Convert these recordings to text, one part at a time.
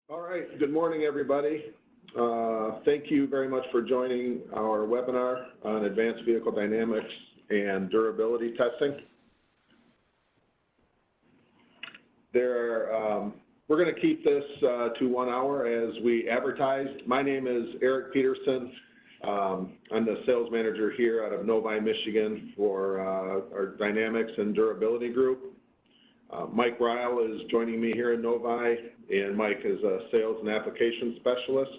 All right, good morning, everybody. Thank you very much for joining our webinar on advanced vehicle dynamics and durability testing. We're going to keep this to 1 hour as we advertised. My name is Eric Petersen. I'm the sales manager here out of Novi, Michigan for our dynamics and durability group. Mike Rihl is joining me here in Novi, and Mike is a sales and application specialist.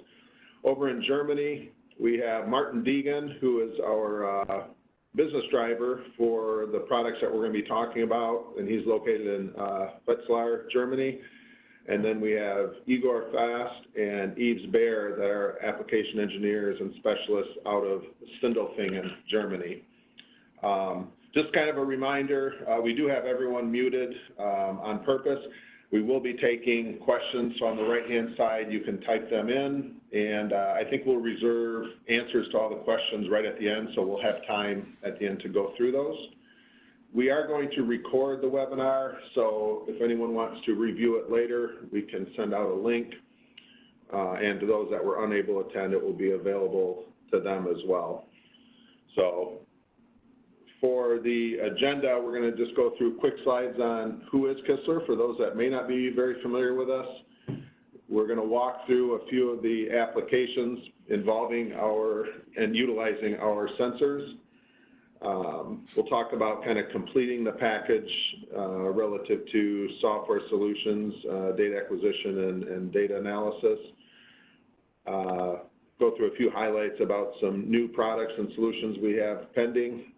Over in Germany, we have Martin Degen, who is our business driver for the products that we're going to be talking about, and he's located in Wetzlar, Germany. And then we have Igor and Yves Behr, that are application engineers and specialists out of Sindelfingen, Germany. Just kind of a reminder, we do have everyone muted on purpose. We will be taking questions, so on the right-hand side, you can type them in, and I think we'll reserve answers to all the questions right at the end, so we'll have time at the end to go through those. We are going to record the webinar, so if anyone wants to review it later, we can send out a link, and to those that were unable to attend, it will be available to them as well. So, for the agenda, we're going to just go through quick slides on who is Kistler for those that may not be very familiar with us. We're going to walk through a few of the applications involving and utilizing our sensors. We'll talk about kind of completing the package relative to software solutions, data acquisition, and data analysis. Go through a few highlights about some new products and solutions we have pending.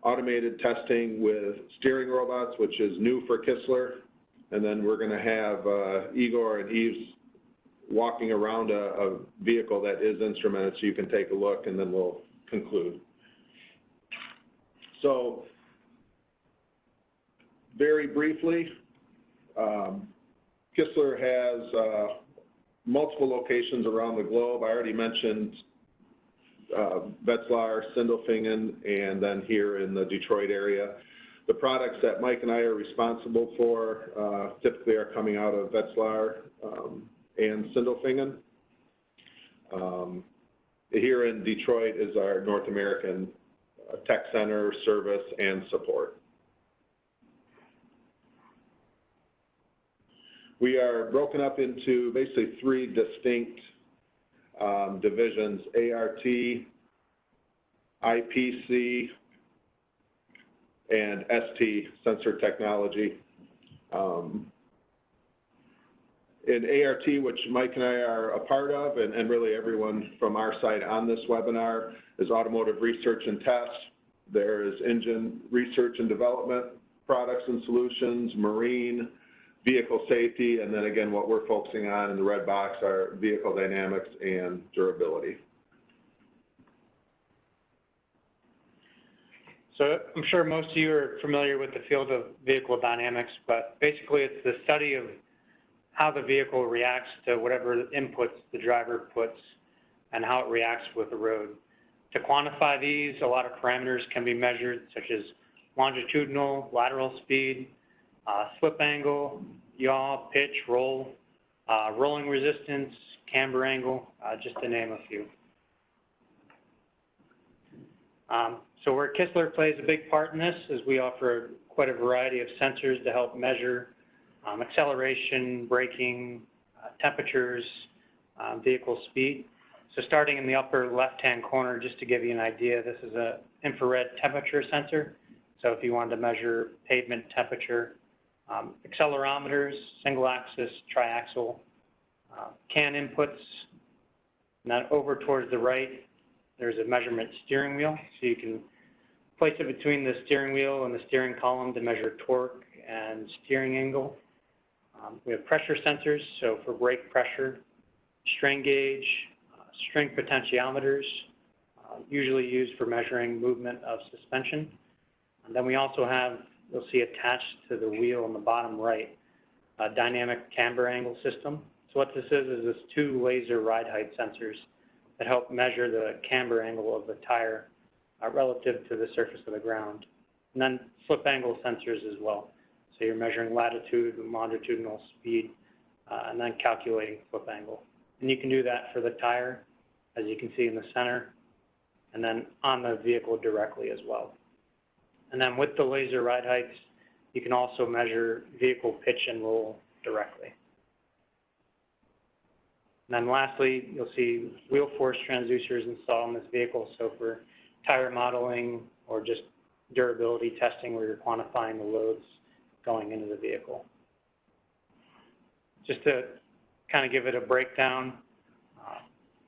Automated testing with steering robots, which is new for Kistler. And then we're going to have Igor and Yves walking around a vehicle that is instrumented, so you can take a look, and then we'll conclude. So, very briefly, Kistler has multiple locations around the globe. I already mentioned Wetzlar, Sindelfingen, and then here in the Detroit area. The products that Mike and I are responsible for typically are coming out of Wetzlar and Sindelfingen. Here in Detroit is our North American Tech Center, service, and support. We are broken up into basically 3 distinct divisions: ART, IPC, and ST, sensor technology. In ART, which Mike and I are a part of, and really everyone from our side on this webinar, is automotive research and test. There is engine research and development, products and solutions, marine, vehicle safety, and then again, what we're focusing on in the red box are vehicle dynamics and durability. So I'm sure most of you are familiar with the field of vehicle dynamics, but basically it's the study of how the vehicle reacts to whatever inputs the driver puts and how it reacts with the road. To quantify these, a lot of parameters can be measured, such as longitudinal, lateral speed, slip angle, yaw, pitch, roll, rolling resistance, camber angle, just to name a few. So where Kistler plays a big part in this is we offer quite a variety of sensors to help measure acceleration, braking, temperatures, vehicle speed. So starting in the upper left-hand corner, just to give you an idea, this is an infrared temperature sensor. So if you wanted to measure pavement temperature, accelerometers, single axis, triaxle, CAN inputs, and then over towards the right, there's a measurement steering wheel. So you can place it between the steering wheel and the steering column to measure torque and steering angle. We have pressure sensors, so for brake pressure, strain gauge, string potentiometers, usually used for measuring movement of suspension. And then we also have, you'll see attached to the wheel on the bottom right, a dynamic camber angle system. So what this is this 2 laser ride height sensors that help measure the camber angle of the tire relative to the surface of the ground. And then slip angle sensors as well. So you're measuring latitude and longitudinal speed and then calculating flip angle. And you can do that for the tire, as you can see in the center, and then on the vehicle directly as well. And then with the laser ride heights, you can also measure vehicle pitch and roll directly. And then lastly, you'll see wheel force transducers installed in this vehicle. So for tire modeling or just durability testing where you're quantifying the loads going into the vehicle. Just to kind of give it a breakdown,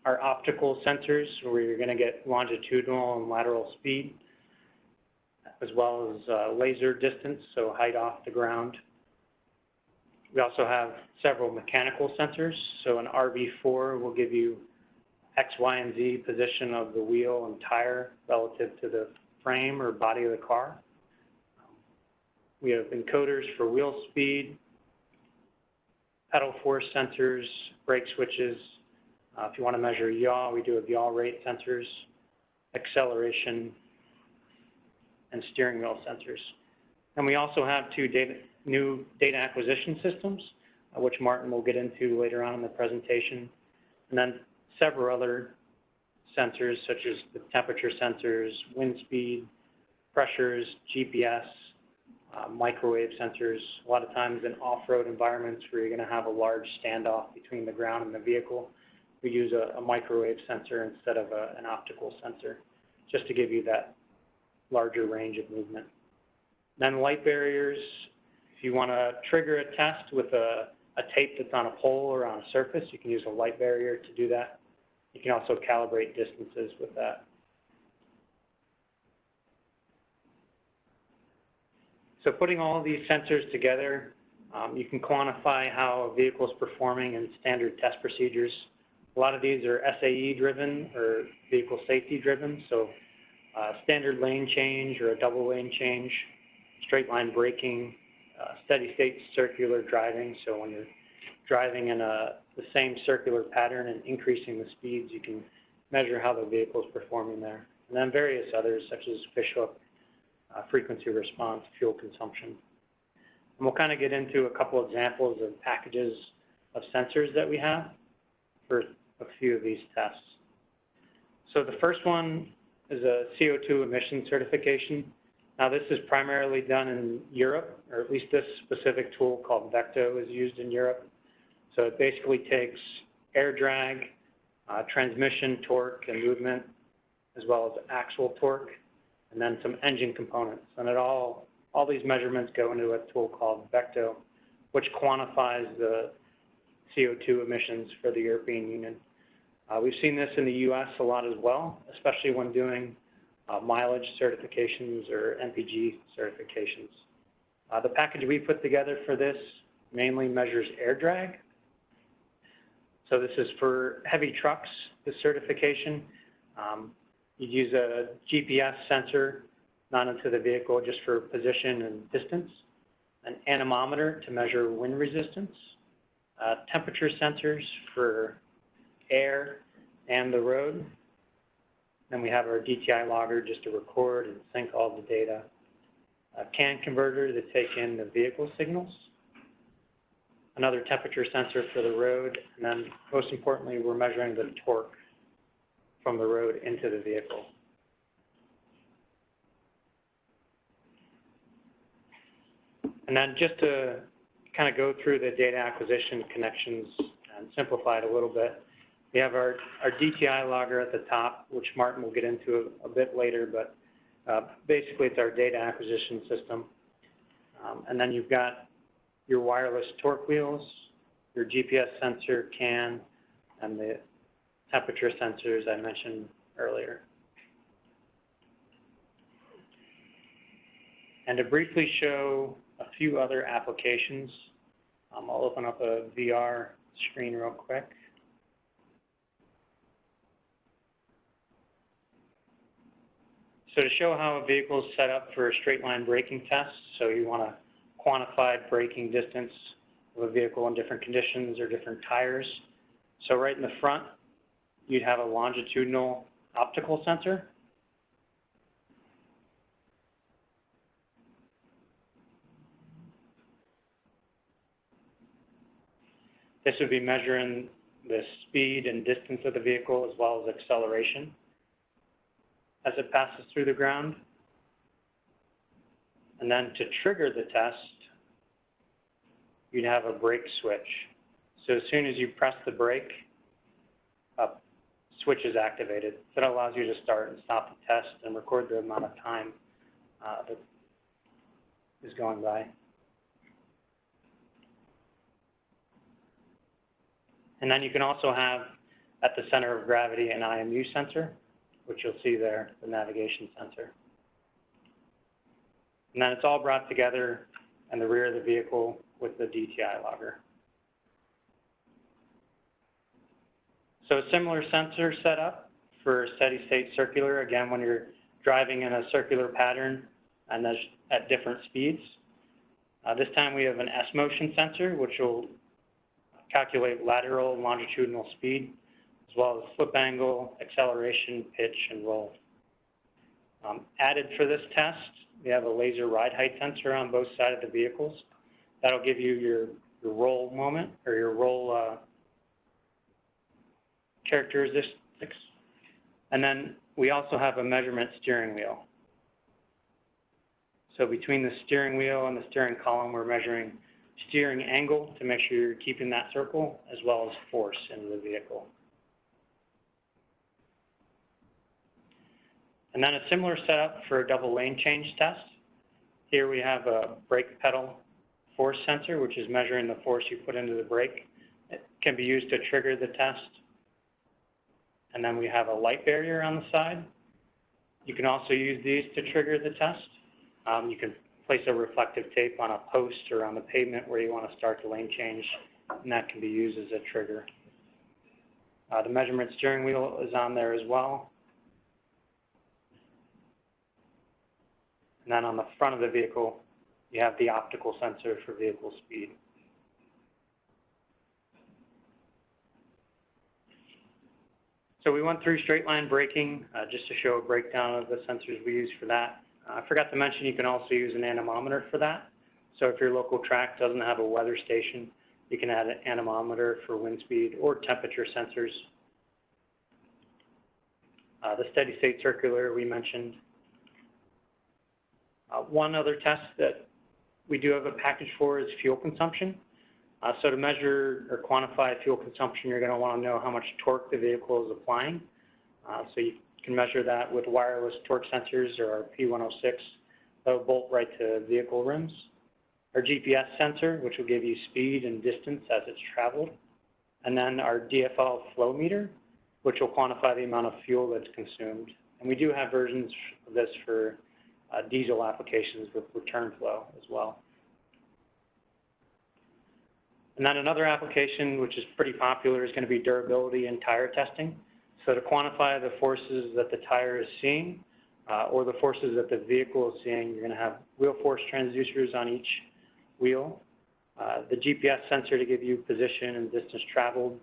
our optical sensors where you're going to get longitudinal and lateral speed, as well as laser distance, so height off the ground. We also have several mechanical sensors. So an RV4 will give you X, Y, and Z position of the wheel and tire relative to the frame or body of the car. We have encoders for wheel speed, pedal force sensors, brake switches. If you want to measure yaw, we do have yaw rate sensors, acceleration, and steering wheel sensors. And we also have two new data acquisition systems, which Martin will get into later on in the presentation, and then several other sensors such as the temperature sensors, wind speed, pressures, GPS, microwave sensors. A lot of times in off-road environments where you're going to have a large standoff between the ground and the vehicle, we use a microwave sensor instead of an optical sensor, just to give you that larger range of movement. Then light barriers, if you want to trigger a test with a tape that's on a pole or on a surface, you can use a light barrier to do that. You can also calibrate distances with that. So putting all of these sensors together, you can quantify how a vehicle is performing in standard test procedures. A lot of these are SAE driven or vehicle safety driven. So standard lane change or a double lane change, straight line braking, steady state circular driving. So when you're driving in the same circular pattern and increasing the speeds, you can measure how the vehicle is performing there. And then various others such as fishhook, frequency response, fuel consumption. And we'll kind of get into a couple examples of packages of sensors that we have for a few of these tests. So the first one is a CO2 emission certification. Now this is primarily done in Europe, or at least this specific tool called Vecto is used in Europe. So it basically takes air drag, transmission torque and movement, as well as axle torque, and then some engine components. And all these measurements go into a tool called Vecto, which quantifies the CO2 emissions for the European Union. We've seen this in the US a lot as well, especially when doing mileage certifications or MPG certifications. The package we put together for this mainly measures air drag. So this is for heavy trucks, this certification. You'd use a GPS sensor mounted to the vehicle just for position and distance, an anemometer to measure wind resistance, temperature sensors for air and the road. Then we have our DTI logger just to record and sync all the data, a CAN converter to take in the vehicle signals, another temperature sensor for the road, and then most importantly, we're measuring the torque from the road into the vehicle. And then just to kind of go through the data acquisition connections and simplify it a little bit, we have our DTI logger at the top, which Martin will get into a bit later, but basically it's our data acquisition system. And then you've got your wireless torque wheels, your GPS sensor, CAN, and the temperature sensors I mentioned earlier. And to briefly show a few other applications, I'll open up a VR screen real quick. So to show how a vehicle is set up for a straight line braking test, so you want to quantify braking distance of a vehicle in different conditions or different tires. So right in the front, you'd have a longitudinal optical sensor. This would be measuring the speed and distance of the vehicle as well as acceleration as it passes through the ground. And then to trigger the test, you'd have a brake switch. So as soon as you press the brake, a switch is activated. So that allows you to start and stop the test and record the amount of time that is going by. And then you can also have at the center of gravity an IMU sensor, which you'll see there, the navigation sensor. And then it's all brought together in the rear of the vehicle with the DTI logger. So a similar sensor setup for steady state circular, again, when you're driving in a circular pattern and at different speeds. This time we have an S-motion sensor, which will calculate lateral and longitudinal speed, as well as flip angle, acceleration, pitch, and roll. Added for this test, we have a laser ride height sensor on both sides of the vehicles. That'll give you your roll moment or your roll characteristics. And then we also have a measurement steering wheel. So between the steering wheel and the steering column, we're measuring steering angle to make sure you're keeping that circle, as well as force in the vehicle. And then a similar setup for a double lane change test. Here we have a brake pedal force sensor, which is measuring the force you put into the brake. It can be used to trigger the test. And then we have a light barrier on the side. You can also use these to trigger the test. You can place a reflective tape on a post or on the pavement where you want to start the lane change, and that can be used as a trigger. The measurement steering wheel is on there as well. And then on the front of the vehicle, you have the optical sensor for vehicle speed. So we went through straight line braking just to show a breakdown of the sensors we use for that. I forgot to mention you can also use an anemometer for that. So if your local track doesn't have a weather station, you can add an anemometer for wind speed or temperature sensors. The steady state circular we mentioned. One other test that we do have a package for is fuel consumption. So to measure or quantify fuel consumption, you're going to want to know how much torque the vehicle is applying. So you can measure that with wireless torque sensors or our P106 that will bolt right to vehicle rims. Our GPS sensor, which will give you speed and distance as it's traveled. And then our DFL flow meter, which will quantify the amount of fuel that's consumed. And we do have versions of this for diesel applications with return flow as well. And then another application, which is pretty popular, is going to be durability and tire testing. So to quantify the forces that the tire is seeing or the forces that the vehicle is seeing, you're going to have wheel force transducers on each wheel, the GPS sensor to give you position and distance traveled,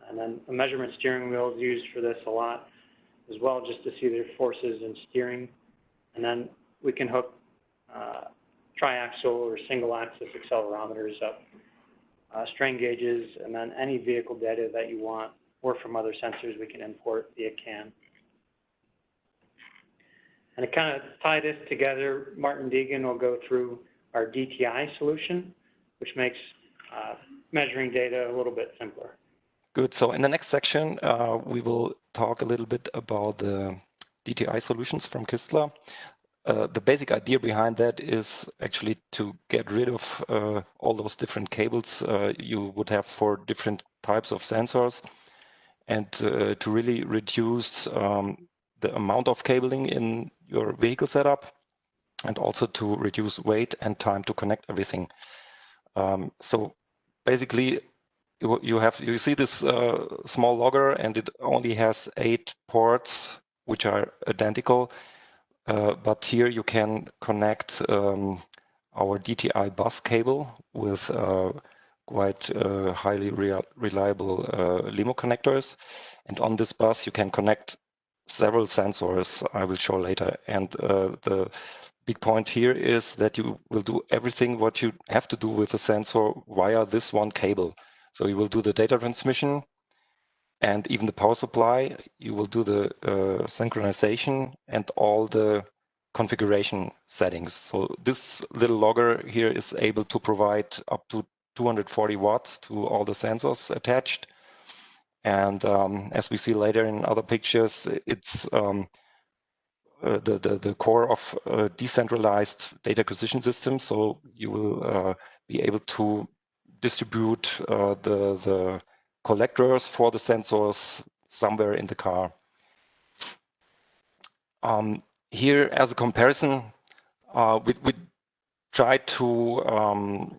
and then a measurement steering wheel is used for this a lot as well, just to see the forces in steering. And then we can hook triaxle or single axis accelerometers up, strain gauges, and then any vehicle data that you want, or from other sensors we can import via CAN. And to kind of tie this together, Martin Degen will go through our DTI solution, which makes measuring data a little bit simpler. Good. So in the next section, we will talk a little bit about the DTI solutions from Kistler. The basic idea behind that is actually to get rid of all those different cables you would have for different types of sensors, and to really reduce the amount of cabling in your vehicle setup, and also to reduce weight and time to connect everything. So basically, you see this small logger, and it only has 8 ports which are identical. But here you can connect our DTI bus cable with quite highly reliable LIMO connectors. And on this bus, you can connect several sensors I will show later. And the big point here is that you will do everything what you have to do with a sensor via this one cable. So you will do the data transmission and even the power supply. You will do the synchronization and all the configuration settings. So this little logger here is able to provide up to 240 watts to all the sensors attached. And as we see later in other pictures, it's the core of a decentralized data acquisition system. So you will be able to distribute the collectors for the sensors somewhere in the car. Here, as a comparison, we try to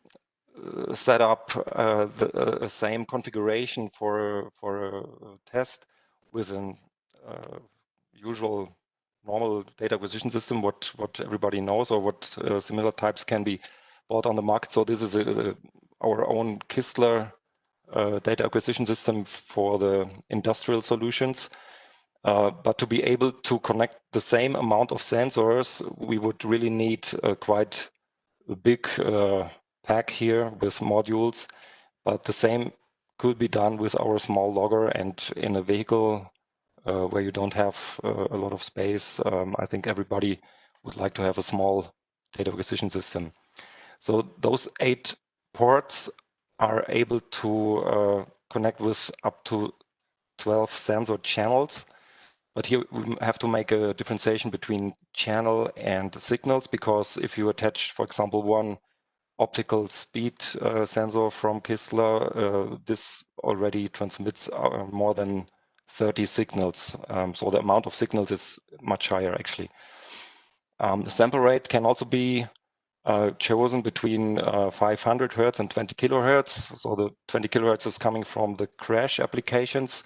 set up the same configuration for a test with an usual normal data acquisition system, what everybody knows, or what similar types can be bought on the market. So this is our own Kistler data acquisition system for the industrial solutions. But to be able to connect the same amount of sensors, we would really need quite a big pack here with modules. But the same could be done with our small logger, and in a vehicle where you don't have a lot of space, I think everybody would like to have a small data acquisition system. So those 8 ports are able to connect with up to 12 sensor channels. But here we have to make a differentiation between channel and signals, because if you attach, for example, one optical speed sensor from Kistler, this already transmits more than 30 signals. So the amount of signals is much higher, actually. The sample rate can also be chosen between 500 Hertz and 20 kilohertz. So the 20 kilohertz is coming from the crash applications.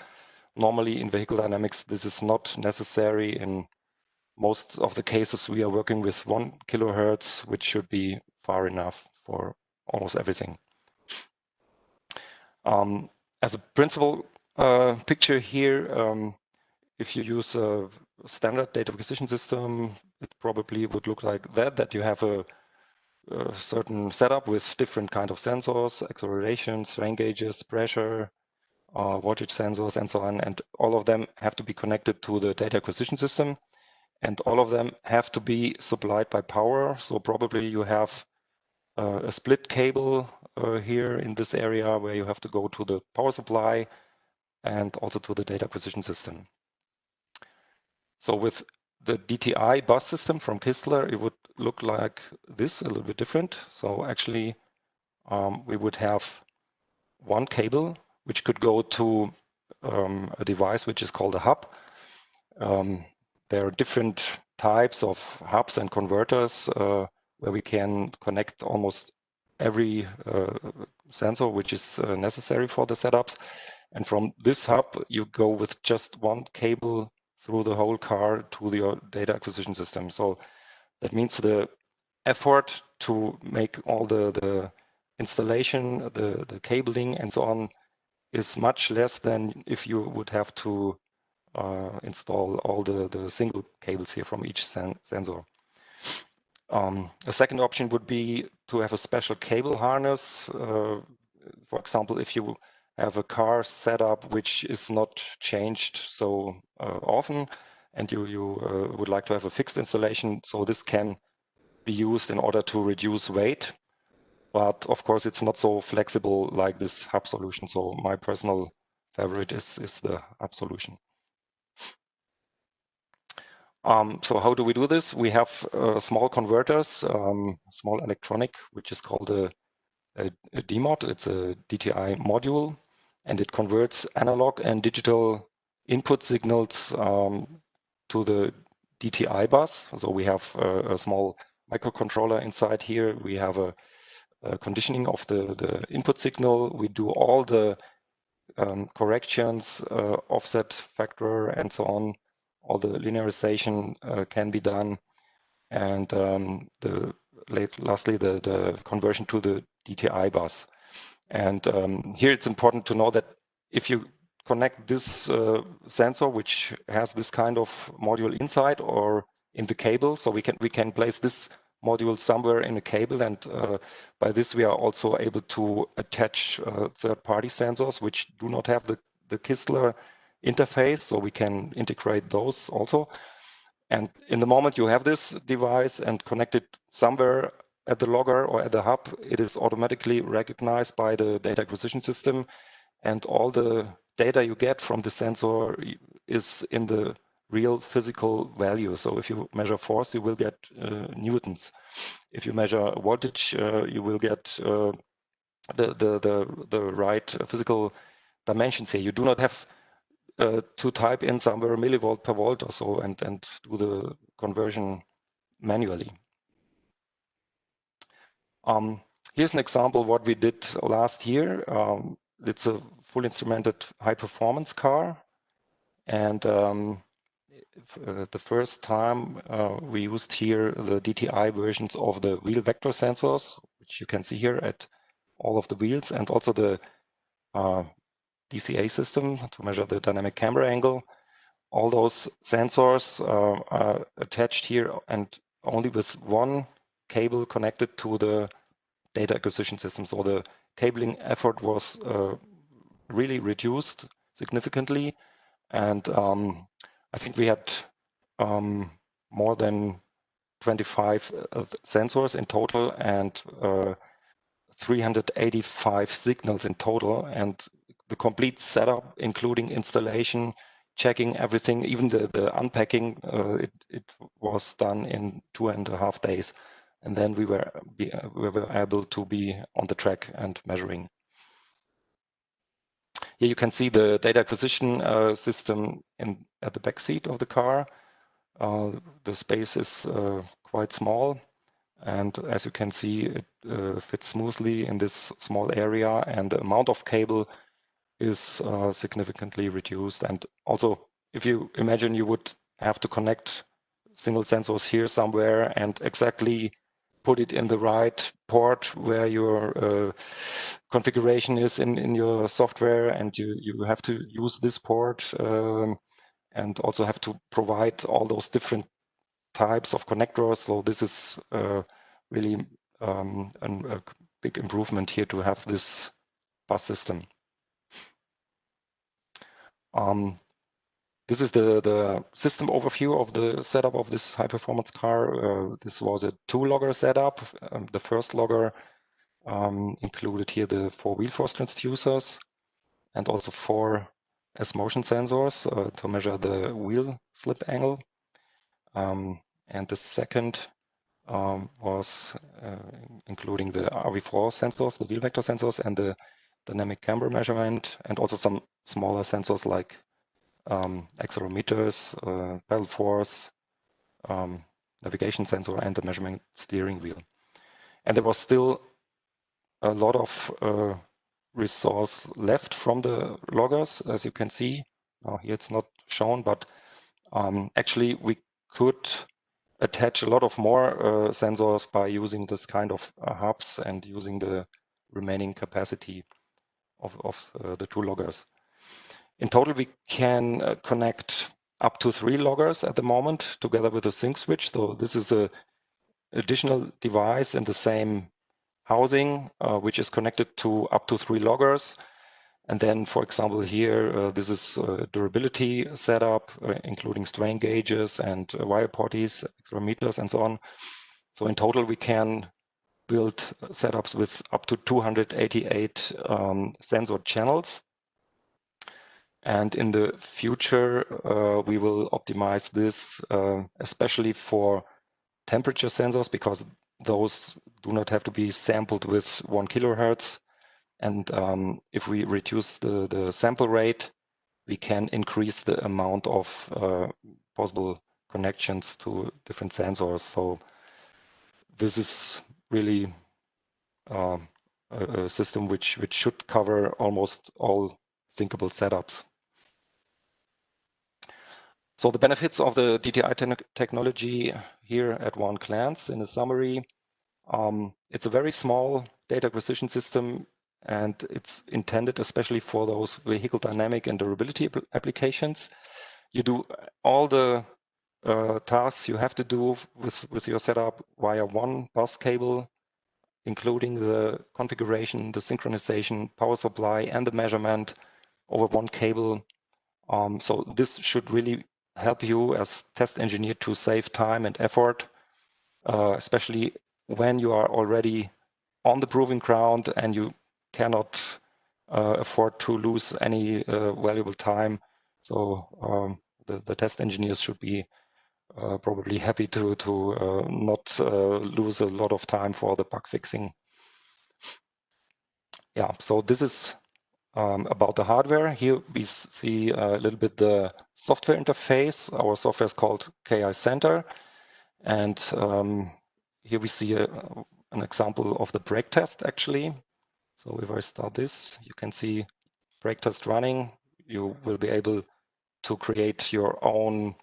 Normally in vehicle dynamics, this is not necessary. In most of the cases, we are working with 1 kilohertz, which should be far enough for almost everything. As a principal picture here, if you use a standard data acquisition system, it probably would look like that you have a certain setup with different kind of sensors, acceleration, strain gauges, pressure, voltage sensors, and so on. And all of them have to be connected to the data acquisition system. And all of them have to be supplied by power. So probably you have a split cable here in this area where you have to go to the power supply and also to the data acquisition system. So with the DTI bus system from Kistler, it would look like this, a little bit different. So actually, we would have one cable which could go to a device which is called a hub. There are different types of hubs and converters where we can connect almost every sensor which is necessary for the setups. And from this hub, you go with just one cable through the whole car to the data acquisition system. So that means the effort to make all the installation, the cabling, and so on is much less than if you would have to install all the single cables here from each sensor. A second option would be to have a special cable harness. For example, if you have a car setup which is not changed so often, and you would like to have a fixed installation, so this can be used in order to reduce weight. But of course, it's not so flexible like this hub solution. So my personal favorite is the hub solution. So how do we do this? We have small converters, small electronic, which is called a DMOD. It's a DTI module, and it converts analog and digital input signals to the DTI bus. So we have a small microcontroller inside here. We have a conditioning of the input signal. We do all the corrections, offset factor, and so on. All the linearization can be done. And lastly, the conversion to the DTI bus. And here it's important to know that if you connect this sensor, which has this kind of module inside or in the cable, so we can place this module somewhere in a cable, and by this we are also able to attach third-party sensors which do not have the Kistler interface, so we can integrate those also. And in the moment you have this device and connect it somewhere at the logger or at the hub, it is automatically recognized by the data acquisition system, and all the data you get from the sensor is in the real physical value. So if you measure force, you will get newtons. If you measure voltage, you will get the right physical dimensions here. You do not have to type in somewhere millivolt per volt or so and do the conversion manually. Here's an example what we did last year. It's a full instrumented high performance car, and the first time we used here the DTI versions of the wheel vector sensors, which you can see here at all of the wheels, and also the DCA system to measure the dynamic camber angle. All those sensors are attached here and only with one cable connected to the data acquisition system. So the cabling effort was really reduced significantly. And I think we had more than 25 sensors in total and 385 signals in total. And the complete setup, including installation, checking everything, even the unpacking, it was done in 2.5 days. And then we were able to be on the track and measuring. Here you can see the data acquisition system at the back seat of the car. The space is quite small, and as you can see, it fits smoothly in this small area, and the amount of cable is significantly reduced. And also, if you imagine you would have to connect single sensors here somewhere and exactly put it in the right port where your configuration is in your software, and you have to use this port and also have to provide all those different types of connectors. So this is really a big improvement here to have this bus system. This is the system overview of the setup of this high performance car. This was a 2-logger setup. The first logger included here the 4 wheel force transducers and also 4 S-motion sensors to measure the wheel slip angle. And the second was including the RV4 sensors, the wheel vector sensors, and the dynamic camber measurement, and also some smaller sensors like accelerometers, pedal force, navigation sensor, and the measurement steering wheel. And there was still a lot of resource left from the loggers, as you can see. Now here it's not shown, but actually we could attach a lot of more sensors by using this kind of hubs and using the remaining capacity of the 2 loggers. In total, we can connect up to 3 loggers at the moment together with a sync switch. So this is an additional device in the same housing, which is connected to up to 3 loggers. And then, for example, here, this is a durability setup, including strain gauges and wire potties, accelerometers, and so on. So in total, we can build setups with up to 288 sensor channels. And in the future, we will optimize this, especially for temperature sensors, because those do not have to be sampled with 1 kilohertz. And if we reduce the sample rate, we can increase the amount of possible connections to different sensors. So this is really a system which should cover almost all thinkable setups. So the benefits of the DTI technology here at one glance in a summary. It's a very small data acquisition system, and it's intended especially for those vehicle dynamic and durability applications. You do all the tasks you have to do with your setup via one bus cable, including the configuration, the synchronization, power supply, and the measurement over one cable. So this should really help you as test engineer to save time and effort, especially when you are already on the proving ground and you cannot afford to lose any valuable time. So the test engineers should be probably happy to not lose a lot of time for the bug fixing. Yeah, so this is about the hardware. Here we see a little bit the software interface. Our software is called KI Center. And here we see an example of the brake test actually. So if I start this, you can see brake test running. You will be able to create your own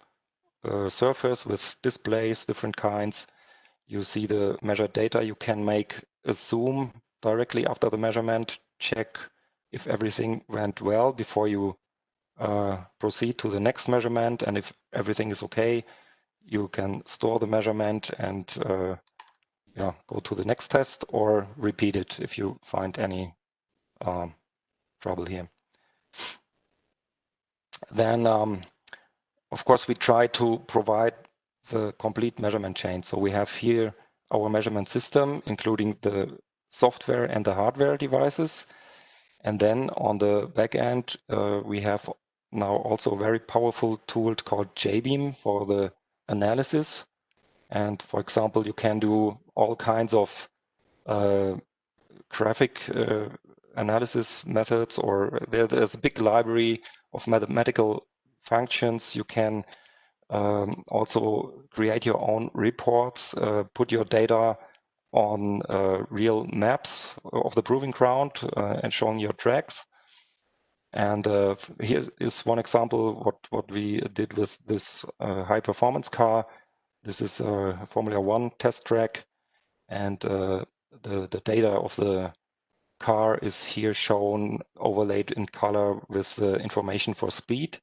surface with displays, different kinds. You see the measured data. You can make a zoom directly after the measurement, check if everything went well before you proceed to the next measurement. And if everything is okay, you can store the measurement and yeah, go to the next test or repeat it if you find any trouble here. Then, of course, we try to provide the complete measurement chain. So we have here our measurement system, including the software and the hardware devices. And then on the back end, we have now also a very powerful tool called JBeam for the analysis. And for example, you can do all kinds of graphic analysis methods, or there's a big library of mathematical functions. You can also create your own reports, put your data on real maps of the proving ground and showing your tracks. And here is one example what we did with this high performance car. This is a Formula One test track, and the data of the car is here shown overlaid in color with the information for speed.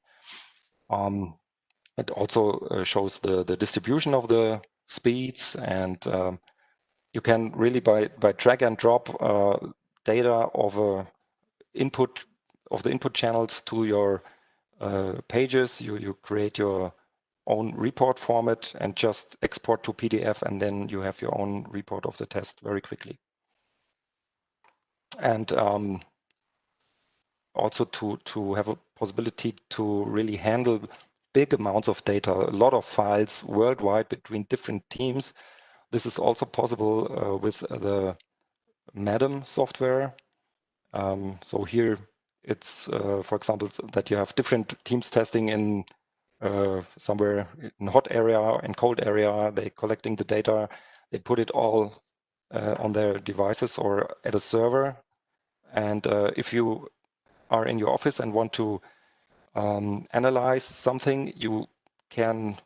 It also shows the distribution of the speeds, and you can really by drag and drop data of the input channels to your pages. You create your own report format and just export to PDF, and then you have your own report of the test very quickly. And also to have a possibility to really handle big amounts of data, a lot of files worldwide between different teams. This is also possible with the MADAM software. So here it's, for example, that you have different teams testing in somewhere in hot area and cold area. They're collecting the data. They put it all on their devices or at a server. And if you are in your office and want to analyze something, you can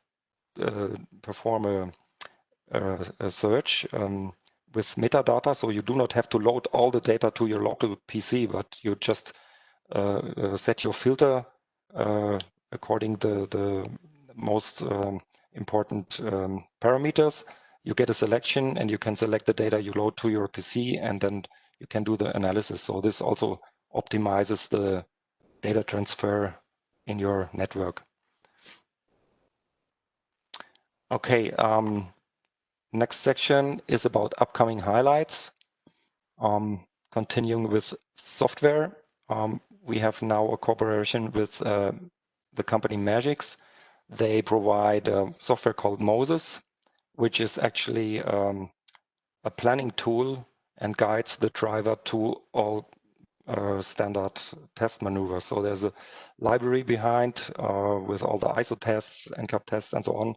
perform a search with metadata. So you do not have to load all the data to your local PC, but you just set your filter according the most important parameters. You get a selection and you can select the data you load to your PC, and then you can do the analysis. So this also optimizes the data transfer in your network. Okay, next section is about upcoming highlights. Continuing with software, we have now a cooperation with the company Magix. They provide software called Moses, which is actually a planning tool and guides the driver to all standard test maneuvers. So there's a library behind with all the ISO tests, NCAP tests, and so on.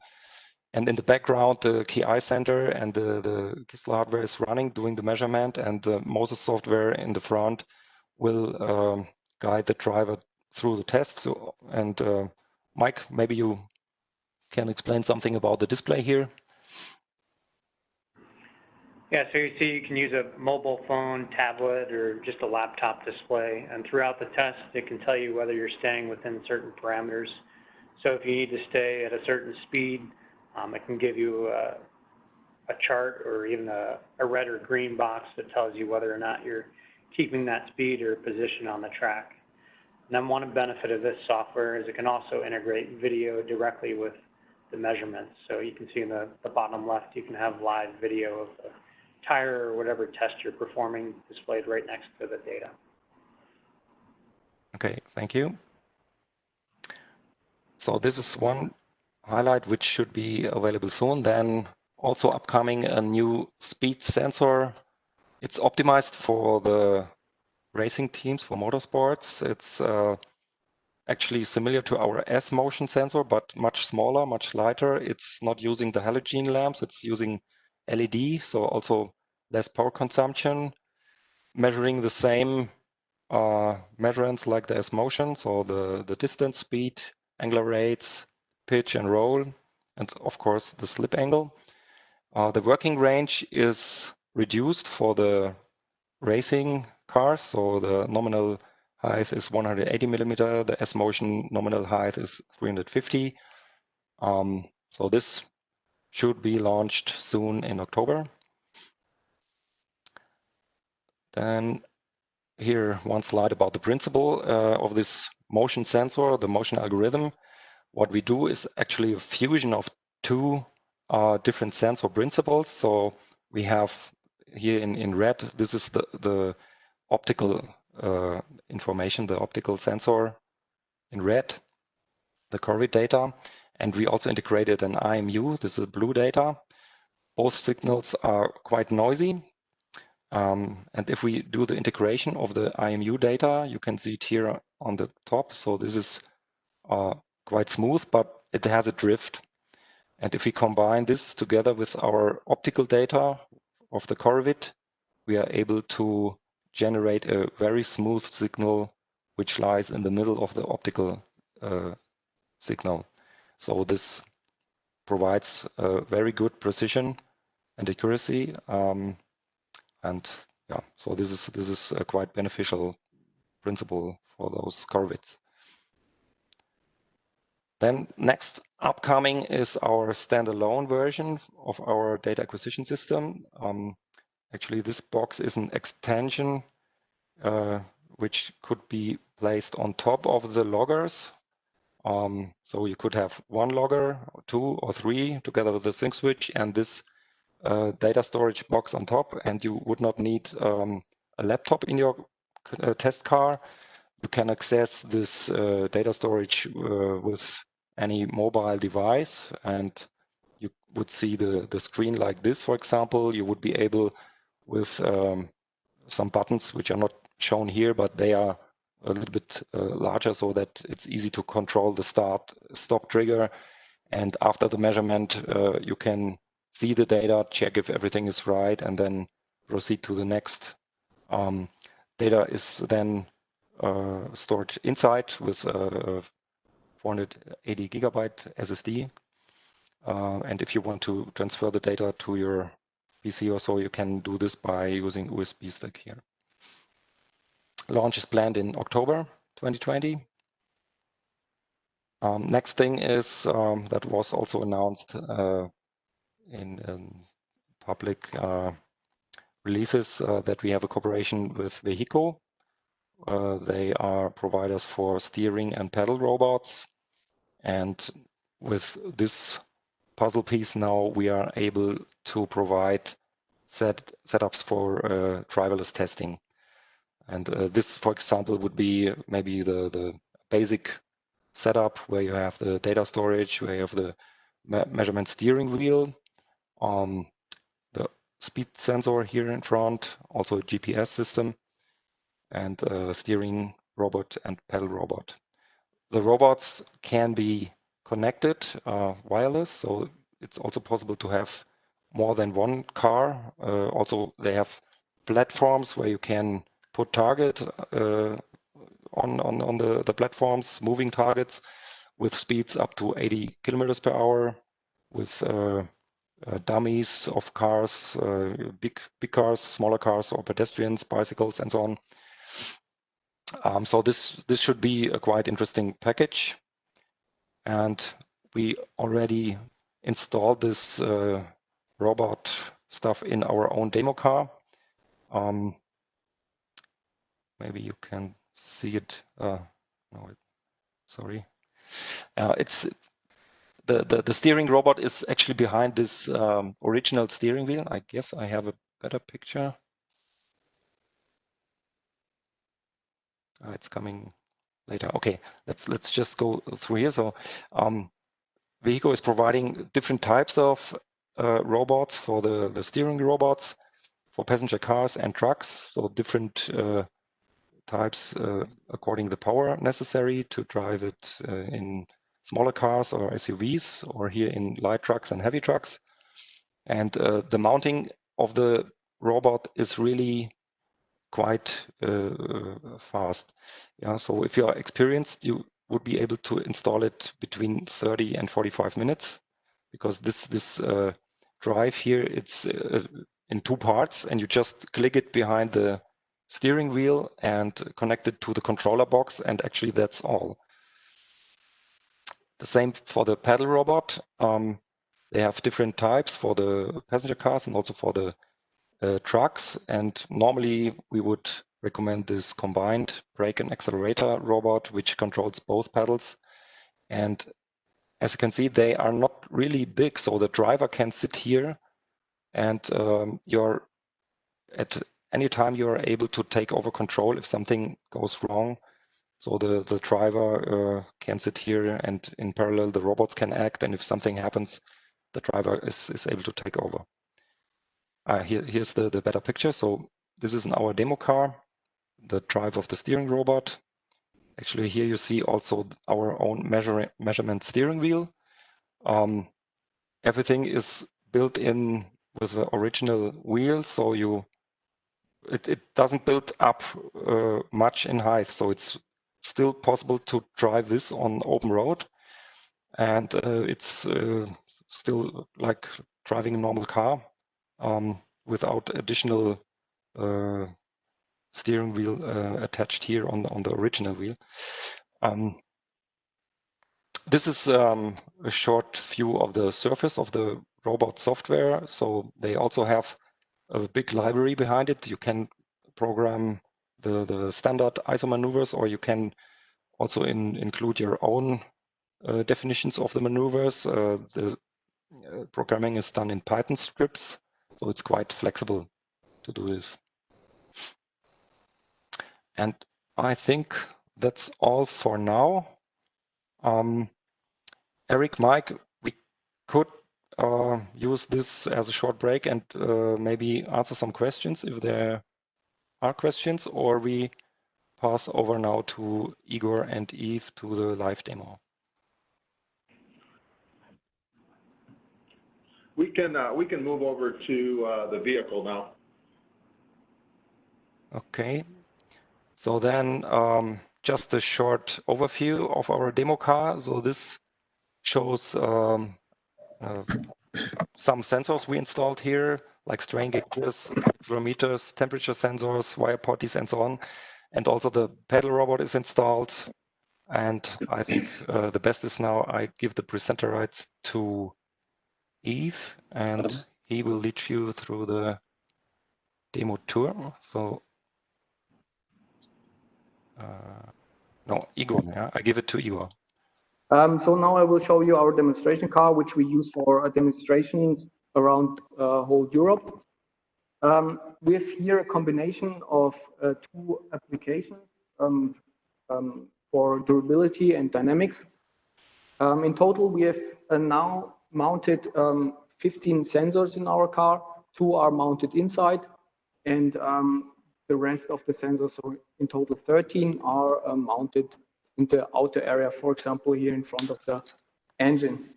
And in the background, the KI Center and the Kistler hardware is running, doing the measurement, and the Moses software in the front will guide the driver through the tests. So, and Mike, maybe you can explain something about the display here. Yeah, so you see you can use a mobile phone, tablet, or just a laptop display. And throughout the test, it can tell you whether you're staying within certain parameters. So if you need to stay at a certain speed, it can give you a chart or even a red or green box that tells you whether or not you're keeping that speed or position on the track. And then one benefit of this software is it can also integrate video directly with the measurements. So you can see in the bottom left, you can have live video of the tire or whatever test you're performing displayed right next to the data. Okay, thank you. So this is one highlight which should be available soon. Then also upcoming a new speed sensor. It's optimized for the racing teams, for motorsports. It's actually similar to our S-motion sensor, but much smaller, much lighter. It's not using the halogen lamps, it's using LED, so also less power consumption, measuring the same measurements like the S-motion, so the distance, speed, angular rates, pitch and roll, and of course the slip angle. The working range is reduced for the racing cars, so the nominal height is 180 millimeter, the S-motion nominal height is 350. So this should be launched soon in October. Then here one slide about the principle of this motion sensor, the motion algorithm. What we do is actually a fusion of two different sensor principles. So we have here in red, this is the optical information, the optical sensor in red, the current data, and we also integrated an IMU, this is blue data. Both signals are quite noisy, and if we do the integration of the IMU data, you can see it here on the top. So this is quite smooth, but it has a drift. And if we combine this together with our optical data of the corvid, we are able to generate a very smooth signal which lies in the middle of the optical signal. So this provides very good precision and accuracy, and yeah, so this is a quite beneficial principle for those corvids. Then next upcoming is our standalone version of our data acquisition system. Actually, this box is an extension which could be placed on top of the loggers. So you could have one logger, or two or three together with the sync switch and this data storage box on top, and you would not need a laptop in your test car. You can access this data storage with any mobile device, and you would see the screen like this, for example. You would be able with some buttons which are not shown here, but they are a little bit larger so that it's easy to control the stop trigger. And after the measurement, you can see the data, check if everything is right, and then proceed to the next. Data is then stored inside with 480 gigabyte SSD. And if you want to transfer the data to your PC or so, you can do this by using USB stick here. Launch is planned in October 2020. Next thing is that was also announced in public releases that we have a cooperation with Vehico. They are providers for steering and pedal robots. And with this puzzle piece now, we are able to provide setups for driverless testing. And this, for example, would be maybe the basic setup where you have the data storage, where you have the measurement steering wheel, the speed sensor here in front, also a GPS system, and a steering robot and pedal robot. The robots can be connected wireless, so it's also possible to have more than one car. Also, they have platforms where you can put target on the platforms, moving targets with speeds up to 80 kilometers per hour, with dummies of cars, big cars, smaller cars, or pedestrians, bicycles, and so on. So this should be a quite interesting package. and we already installed this robot stuff in our own demo car. Maybe you can see it. No, sorry. It's the steering robot is actually behind this original steering wheel. I guess I have a better picture. It's coming later. Okay, let's just go through here. So Vehicle is providing different types of robots for the steering robots for passenger cars and trucks. So different types according to the power necessary to drive it in smaller cars or SUVs, or here in light trucks and heavy trucks. And the mounting of the robot is really quite fast. Yeah, so if you are experienced, you would be able to install it between 30 and 45 minutes, because this drive here, it's in two parts, and you just click it behind the steering wheel and connect it to the controller box, and actually that's all. The same for the pedal robot. They have different types for the passenger cars and also for the trucks, and normally we would recommend this combined brake and accelerator robot, which controls both pedals. And as you can see, they are not really big, so the driver can sit here, and you're at any time you are able to take over control if something goes wrong. So the driver can sit here, and in parallel the robots can act, and if something happens, the driver is able to take over. Here's the better picture. So this is in our demo car, the drive of the steering robot. Actually, here you see also our own measurement steering wheel. Everything is built in with the original wheel, so it doesn't build up much in height. So it's still possible to drive this on open road, and it's still like driving a normal car without additional steering wheel attached here on the original wheel. This is a short view of the surface of the robot software. So they also have a big library behind it. You can program the standard ISO maneuvers, or you can also include your own definitions of the maneuvers. The programming is done in Python scripts, so it's quite flexible to do this. And I think that's all for now. Eric, Mike, we could use this as a short break and maybe answer some questions if there are questions, or we pass over now to Igor and Yves to the live demo. We can move over to the vehicle now. Okay, so then just a short overview of our demo car. So this shows some sensors we installed here, like strain gauges, accelerometers, temperature sensors, wire potties, and so on. And also the pedal robot is installed. And I think the best is now I give the presenter rights to Yves, and he will lead you through the demo tour. So, no, Igor, yeah, I give it to Igor. So now I will show you our demonstration car, which we use for demonstrations around whole Europe. We have here a combination of two applications for durability and dynamics. In total, we have now mounted 15 sensors in our car. 2 are mounted inside, and the rest of the sensors, so in total 13, are mounted in the outer area, for example, here in front of the engine.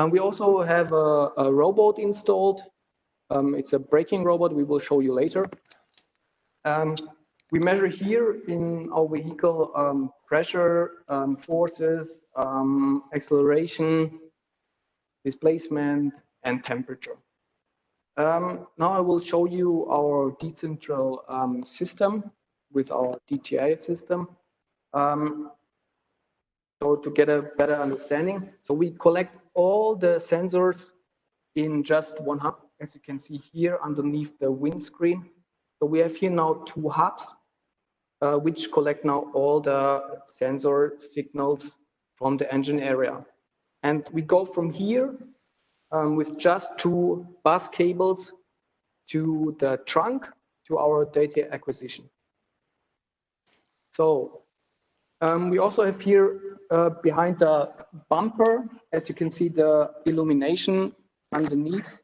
We also have a robot installed. It's a braking robot we will show you later. We measure here in our vehicle pressure, forces, acceleration, displacement, and temperature. Now I will show you our decentral system with our DTI system. So to get a better understanding, so we collect all the sensors in just one hub, as you can see here underneath the windscreen. So we have here now 2 hubs, which collect now all the sensor signals from the engine area. And we go from here with just 2 bus cables to the trunk to our data acquisition. So we also have here behind the bumper, as you can see, the illumination underneath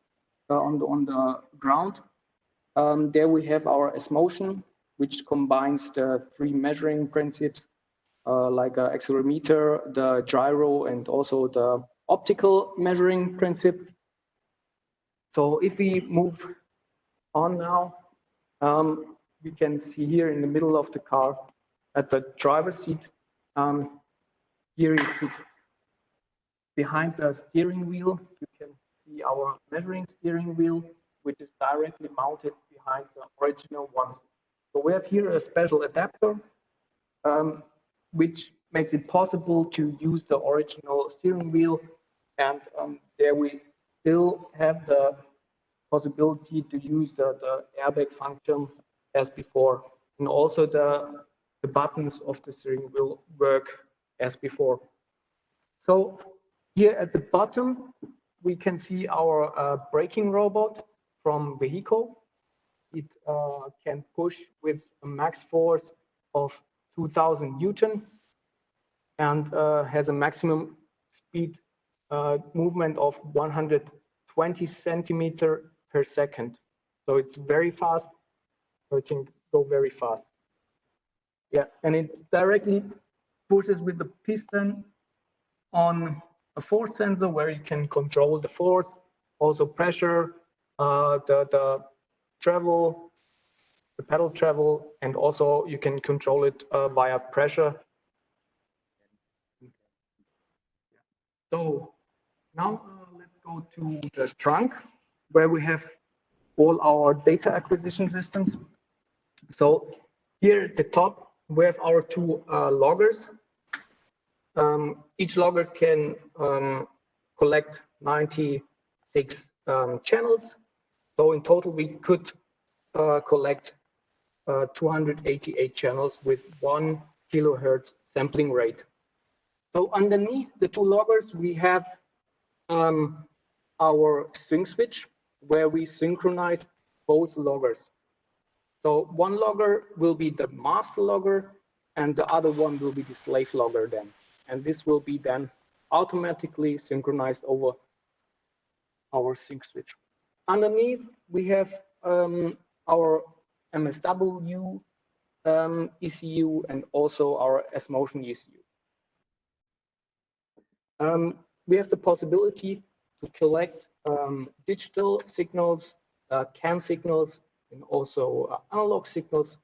on the ground. There we have our S-Motion, which combines the 3 measuring principles like accelerometer, the gyro, and also the optical measuring principle. So if we move on now, we can see here in the middle of the car at the driver's seat. Here you see behind the steering wheel, you can see our measuring steering wheel, which is directly mounted behind the original one. So we have here a special adapter, which makes it possible to use the original steering wheel, and there we still have the possibility to use the airbag function as before, and also the buttons of the steering wheel work as before. So here at the bottom, we can see our braking robot from Vehicle. It can push with a max force of 2000 Newton and has a maximum speed movement of 120 centimeter per second. So it's very fast, so it can go very fast. Yeah, and it directly pushes with the piston on a force sensor where you can control the force, also pressure, the travel, the pedal travel, and also you can control it via pressure. So now let's go to the trunk where we have all our data acquisition systems. So here at the top, we have our 2 loggers. Each logger can collect 96 channels. So in total, we could collect 288 channels with 1 kilohertz sampling rate. So underneath the 2 loggers, we have our sync switch, where we synchronize both loggers. So one logger will be the master logger, and the other one will be the slave logger then. And this will be then automatically synchronized over our sync switch. Underneath, we have our MSW ECU and also our S-Motion ECU. We have the possibility to collect digital signals, CAN signals, and also analog signals.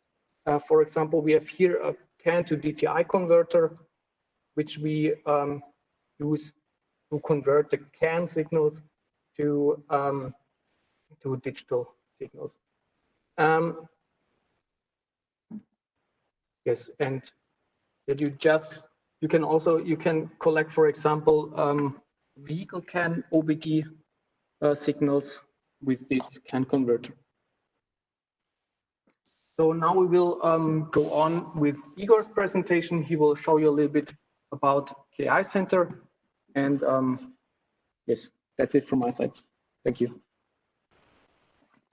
For example, we have here a CAN to DTI converter, which we use to convert the CAN signals to digital signals. Yes, and that you can collect, for example, vehicle CAN OBD signals with this CAN converter. So now we will go on with Igor's presentation. He will show you a little bit about KI Center, and yes, that's it from my side. Thank you.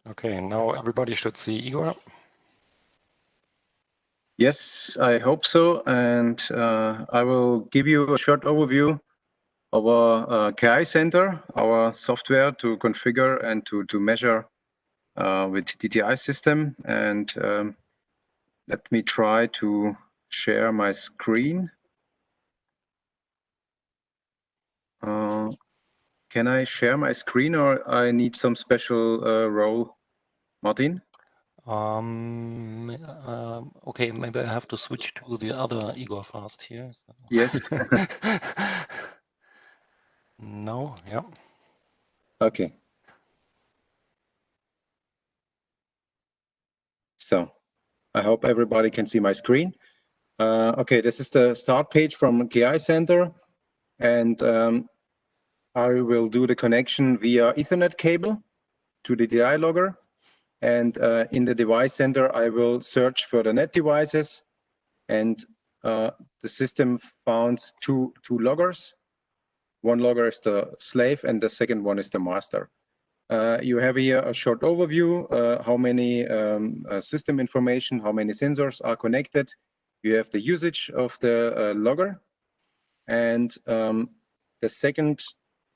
Okay, now everybody should see Igor. Yes, I hope so, and I will give you a short overview of our KI Center, our software to configure and to measure with DTI system. And let me try to share my screen. Can I share my screen, or I need some special role, Martin? Okay, maybe I have to switch to the other Igor fast here. So. Yes. No, yeah. Okay. So I hope everybody can see my screen. Okay, this is the start page from KI Center, and I will do the connection via Ethernet cable to the DI logger. And in the device center, I will search for the net devices, and the system found two loggers. One logger is the slave, and the second one is the master. You have here a short overview, how many system information, how many sensors are connected. You have the usage of the logger. And the second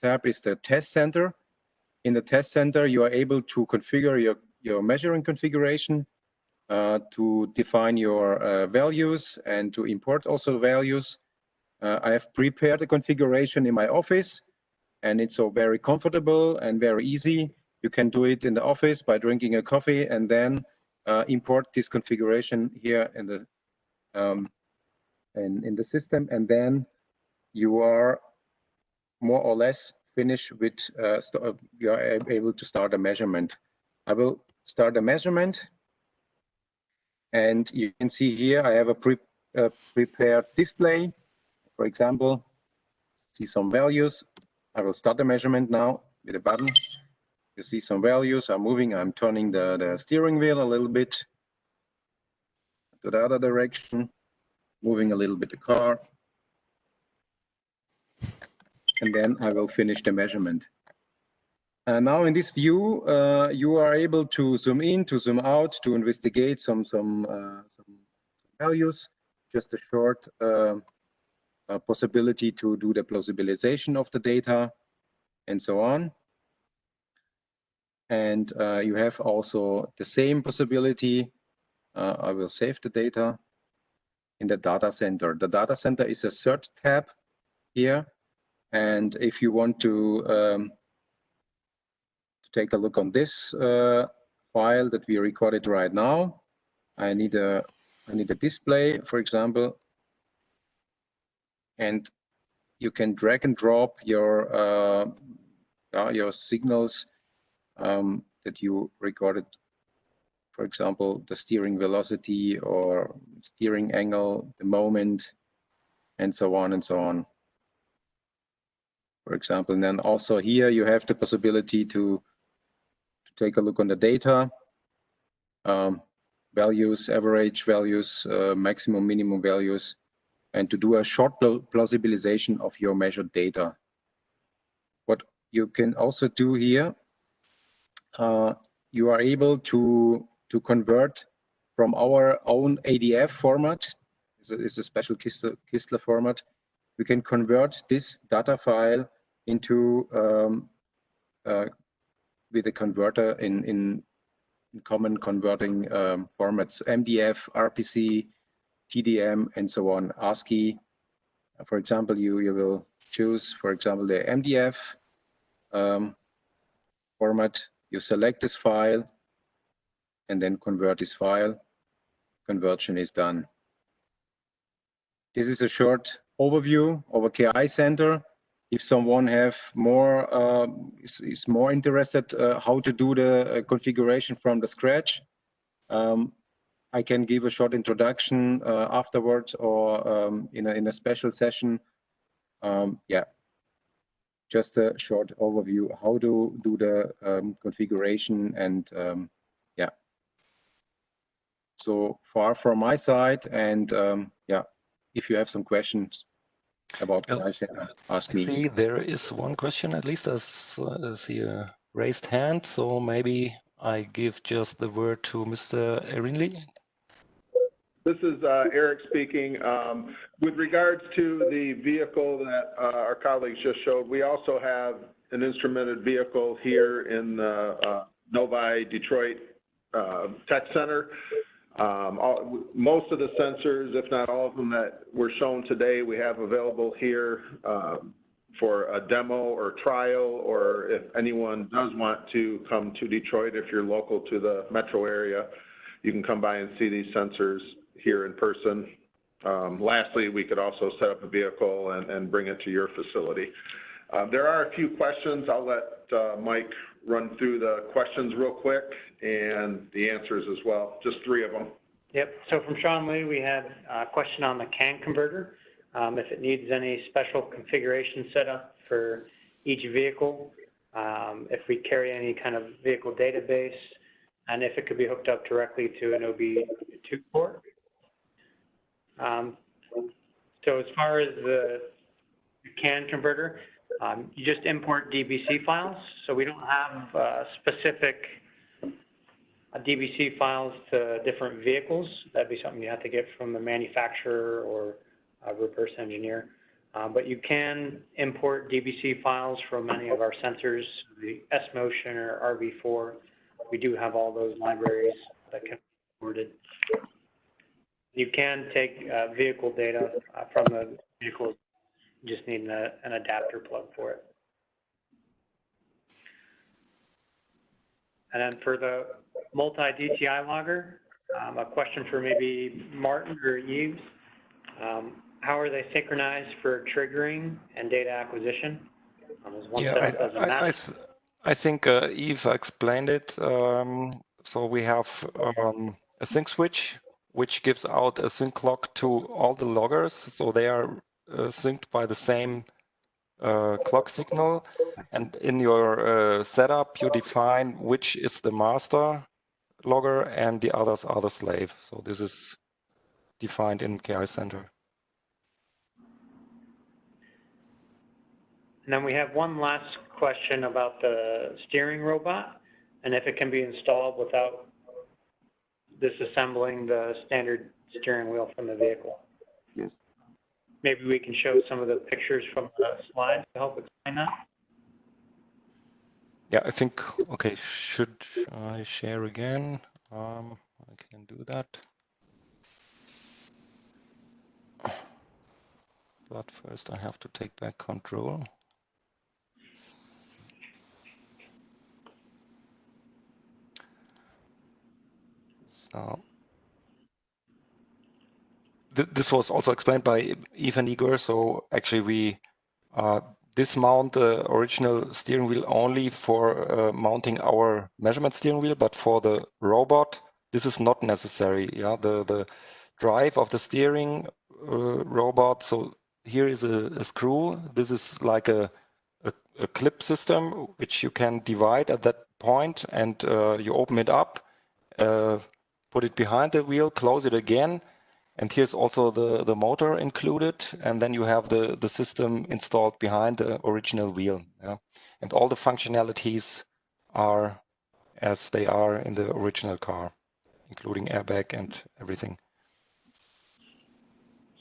tab is the test center. In the test center, you are able to configure your measuring configuration, to define your values and to import also values. I have prepared a configuration in my office, and it's so very comfortable and very easy. You can do it in the office by drinking a coffee and then import this configuration here in the system, and then you are more or less finished with you are able to start a measurement. I will start a measurement, and you can see here I have a prepared display. For example, see some values. I will start the measurement now with a button. You see some values are moving. I'm turning the steering wheel a little bit to the other direction, moving a little bit the car, and then I will finish the measurement. Now in this view, you are able to zoom in, to zoom out, to investigate some values. Just a short possibility to do the plausibilization of the data, and so on. And you have also the same possibility. I will save the data in the data center. The data center is a search tab here. And if you want to take a look on this file that we recorded right now, I need a display, for example, and you can drag and drop your signals that you recorded, for example, the steering velocity or steering angle, the moment, and so on and so on. For example, and then also here you have the possibility to take a look on the data, values, average values, maximum, minimum values, and to do a short plausibilization of your measured data. What you can also do here, you are able to convert from our own ADF format. It's a special Kistler format. We can convert this data file into with a converter in common converting formats, MDF, RPC, TDM, and so on, ASCII. For example, you will choose, for example, the MDF format. You select this file and then convert this file. Conversion is done. This is a short overview of a KI center. If someone have more is more interested how to do the configuration from the scratch, I can give a short introduction afterwards, or in a special session. Yeah, just a short overview how to do the configuration, and yeah. So far from my side, and yeah, if you have some questions about KI Center, ask me. I see there is one question at least. I see a raised hand, so maybe I give just the word to Mr. Rihl. This is Eric speaking. With regards to the vehicle that our colleagues just showed, we also have an instrumented vehicle here in the Novi Detroit Tech Center. Most of the sensors, if not all of them that were shown today, we have available here for a demo or trial, or if anyone does want to come to Detroit, if you're local to the metro area, you can come by and see these sensors here in person. Lastly, we could also set up a vehicle and bring it to your facility. There are a few questions. I'll let Mike run through the questions real quick and the answers as well. Just 3 of them. Yep. So from Sean Lee, we had a question on the CAN converter. If it needs any special configuration setup for each vehicle, if we carry any kind of vehicle database, and if it could be hooked up directly to an OB2 port. So as far as the CAN converter, you just import DBC files. So we don't have specific DBC files to different vehicles. That'd be something you have to get from the manufacturer or a reverse engineer. But you can import DBC files from any of our sensors, the S-Motion or RV4. We do have all those libraries that can be imported. You can take vehicle data from the vehicle. You just need an adapter plug for it. And then for the multi-DTI logger, a question for maybe Martin or Yves. How are they synchronized for triggering and data acquisition? I think Yves explained it. So we have a sync switch, which gives out a sync clock to all the loggers. So they are synced by the same clock signal. And in your setup, you define which is the master logger and the others are the slave. So this is defined in KI Center. And then we have one last question about the steering robot and if it can be installed without disassembling the standard steering wheel from the vehicle. Yes. Maybe we can show some of the pictures from the slides to help explain that. Yeah, I think, okay, should I share again? I can do that. But first I have to take back control. So this was also explained by Yves and Igor. So actually we dismount the original steering wheel only for mounting our measurement steering wheel, but for the robot, this is not necessary. Yeah, the drive of the steering robot. So here is a screw. This is like a clip system, which you can divide at that point, and you open it up, put it behind the wheel, close it again. And here's also the motor included, and then you have the system installed behind the original wheel. Yeah? And all the functionalities are as they are in the original car, including airbag and everything.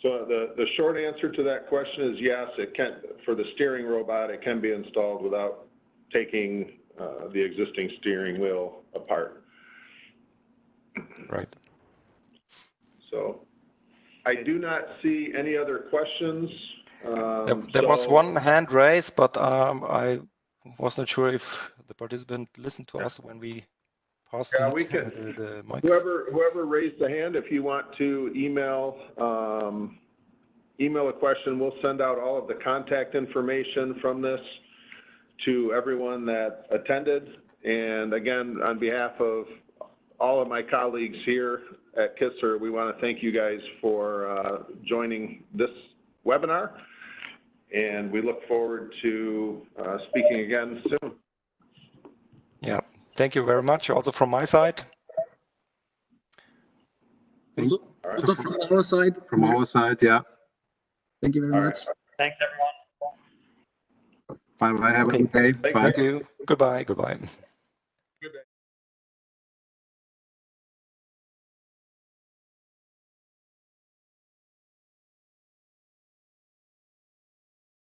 So the short answer to that question is yes, it can. For the steering robot, it can be installed without taking the existing steering wheel apart. Right. So I do not see any other questions. There was one hand raised, but I was not sure if the participant listened to us when we passed the mic. Whoever raised the hand, if you want to email a question, we'll send out all of the contact information from this to everyone that attended. And again, on behalf of all of my colleagues here at Kistler, we want to thank you guys for joining this webinar, and we look forward to speaking again soon. Yeah, thank you very much. Also from my side. Also, Right. also from our side. From our side, yeah. Thank you very much. Thanks, everyone. Bye bye. Have a good day. Thank you. Goodbye. Goodbye.